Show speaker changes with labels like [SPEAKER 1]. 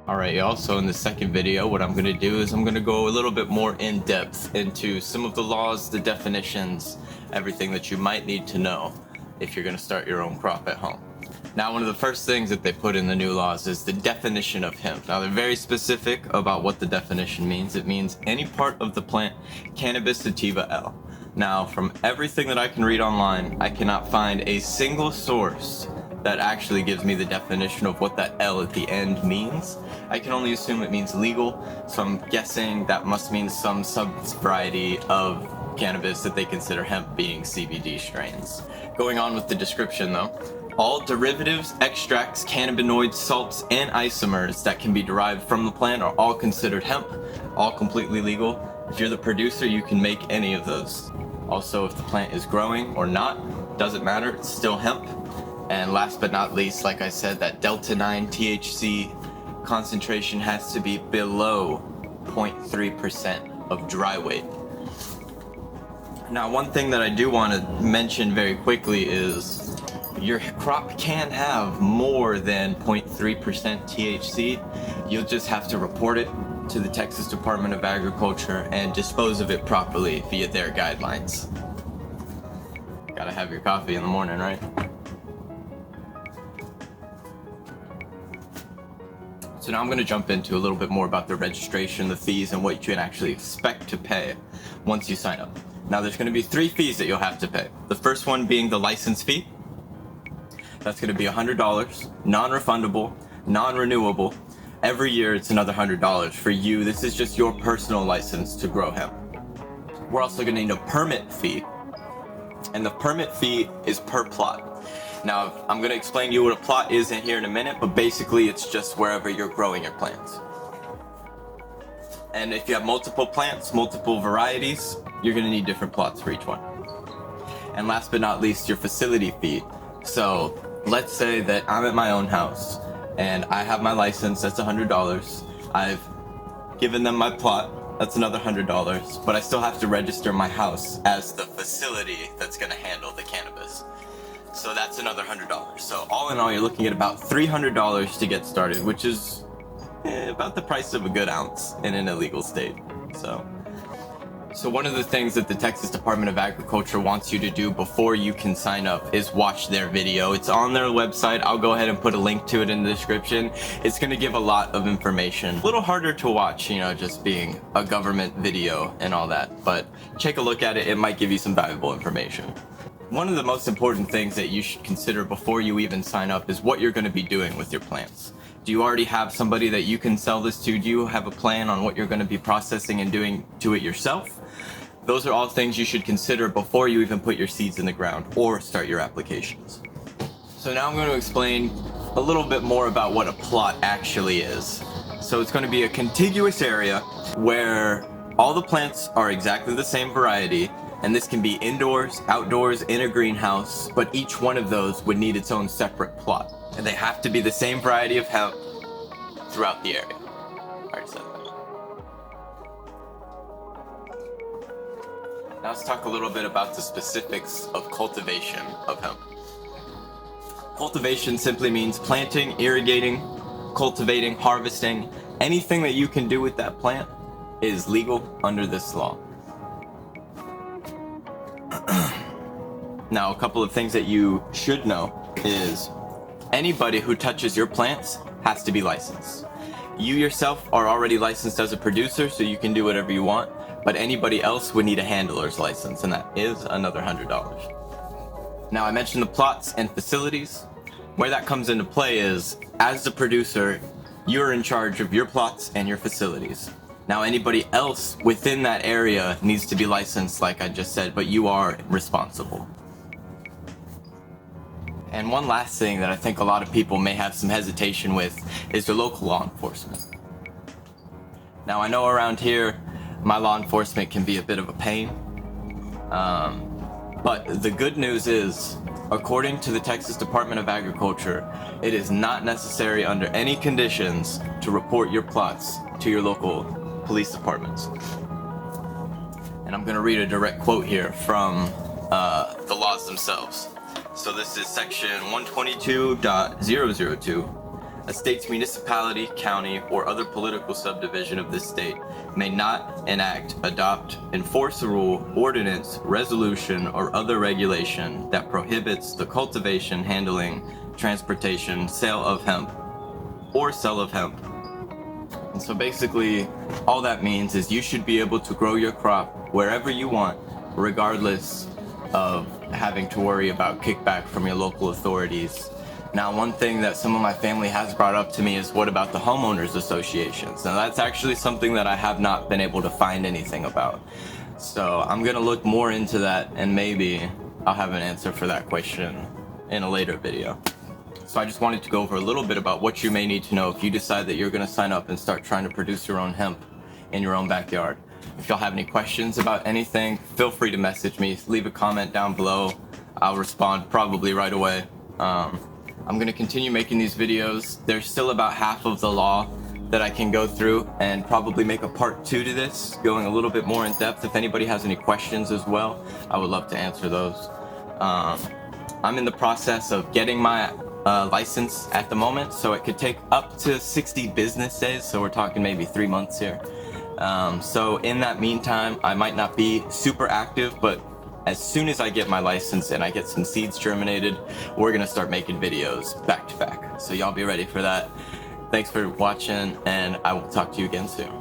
[SPEAKER 1] Alright y'all, so in the second video what I'm going to do is I'm going to go a little bit more in depth into some of the laws, the definitions, everything that you might need to know if you're going to start your own crop at home. Now, one of the first things that they put in the new laws is the definition of hemp. Now, they're very specific about what the definition means. It means any part of the plant Cannabis sativa L. Now, from everything that I can read online, I cannot find a single source that actually gives me the definition of what that L at the end means. I can only assume it means legal, so I'm guessing that must mean some sub-variety of cannabis that they consider hemp being CBD strains. Going on with the description though, all derivatives, extracts, cannabinoids, salts, and isomers that can be derived from the plant are all considered hemp, all completely legal. If you're the producer, you can make any of those. Also, if the plant is growing or not, doesn't matter, it's still hemp. And last but not least, like I said, that Delta 9 THC concentration has to be below 0.3% of dry weight. Now, one thing that I do want to mention very quickly is your crop can have more than 0.3% THC. You'll just have to report it to the Texas Department of Agriculture and dispose of it properly via their guidelines. Gotta have your coffee in the morning, right? So now I'm going to jump into a little bit more about the registration, the fees, and what you can actually expect to pay once you sign up. Now there's going to be 3 fees that you'll have to pay. The first one being the license fee. That's going to be $100, non-refundable, non-renewable. Every year it's another $100 for you. This is just your personal license to grow hemp. We're also going to need a permit fee, and the permit fee is per plot. Now, I'm going to explain to you what a plot is in here in a minute, but basically it's just wherever you're growing your plants. And if you have multiple plants, multiple varieties, you're going to need different plots for each one. And last but not least, your facility fee. So let's say that I'm at my own house and I have my license, that's $100. I've given them my plot, that's another $100, but I still have to register my house as the facility that's going to handle the cannabis. So that's another $100. So all in all, you're looking at about $300 to get started, which is about the price of a good ounce in an illegal state. So one of the things that the Texas Department of Agriculture wants you to do before you can sign up is watch their video. It's on their website. I'll go ahead and put a link to it in the description. It's going to give a lot of information. A little harder to watch, just being a government video and all that. But take a look at it. It might give you some valuable information. One of the most important things that you should consider before you even sign up is what you're going to be doing with your plants. Do you already have somebody that you can sell this to? Do you have a plan on what you're going to be processing and doing to it yourself? Those are all things you should consider before you even put your seeds in the ground or start your applications. So now I'm going to explain a little bit more about what a plot actually is. So it's going to be a contiguous area where all the plants are exactly the same variety. And this can be indoors, outdoors, in a greenhouse, but each one of those would need its own separate plot. And they have to be the same variety of hemp throughout the area. I already said that. Now let's talk a little bit about the specifics of cultivation of hemp. Cultivation simply means planting, irrigating, cultivating, harvesting. Anything that you can do with that plant is legal under this law. Now, a couple of things that you should know is anybody who touches your plants has to be licensed. You yourself are already licensed as a producer, so you can do whatever you want, but anybody else would need a handler's license, and that is another $100. Now, I mentioned the plots and facilities. Where that comes into play is, as the producer, you're in charge of your plots and your facilities. Now, anybody else within that area needs to be licensed, like I just said, but you are responsible. And one last thing that I think a lot of people may have some hesitation with is the local law enforcement. Now, I know around here, my law enforcement can be a bit of a pain. But the good news is, according to the Texas Department of Agriculture, it is not necessary under any conditions to report your plots to your local police departments. And I'm going to read a direct quote here from the laws themselves. So this is section 122.002 A state's municipality, county, or other political subdivision of this state may not enact, adopt, enforce a rule, ordinance, resolution, or other regulation that prohibits the cultivation, handling, transportation, sale of hemp, or sale of hemp. And so basically, all that means is you should be able to grow your crop wherever you want, regardless of having to worry about kickback from your local authorities. Now, one thing that some of my family has brought up to me is, what about the homeowners associations? Now, that's actually something that I have not been able to find anything about. So I'm gonna look more into that, and maybe I'll have an answer for that question in a later video. So I just wanted to go over a little bit about what you may need to know if you decide that you're gonna sign up and start trying to produce your own hemp in your own backyard. If y'all have any questions about anything, feel free to message me, leave a comment down below. I'll respond probably right away. I'm gonna continue making these videos. There's still about half of the law that I can go through, and probably make a part 2 to this, going a little bit more in depth. If anybody has any questions as well, I would love to answer those. I'm in the process of getting my license at the moment, so it could take up to 60 business days, so we're talking maybe 3 months here. So in that meantime, I might not be super active, but as soon as I get my license and I get some seeds germinated, we're gonna start making videos back to back. So y'all be ready for that. Thanks for watching, and I will talk to you again soon.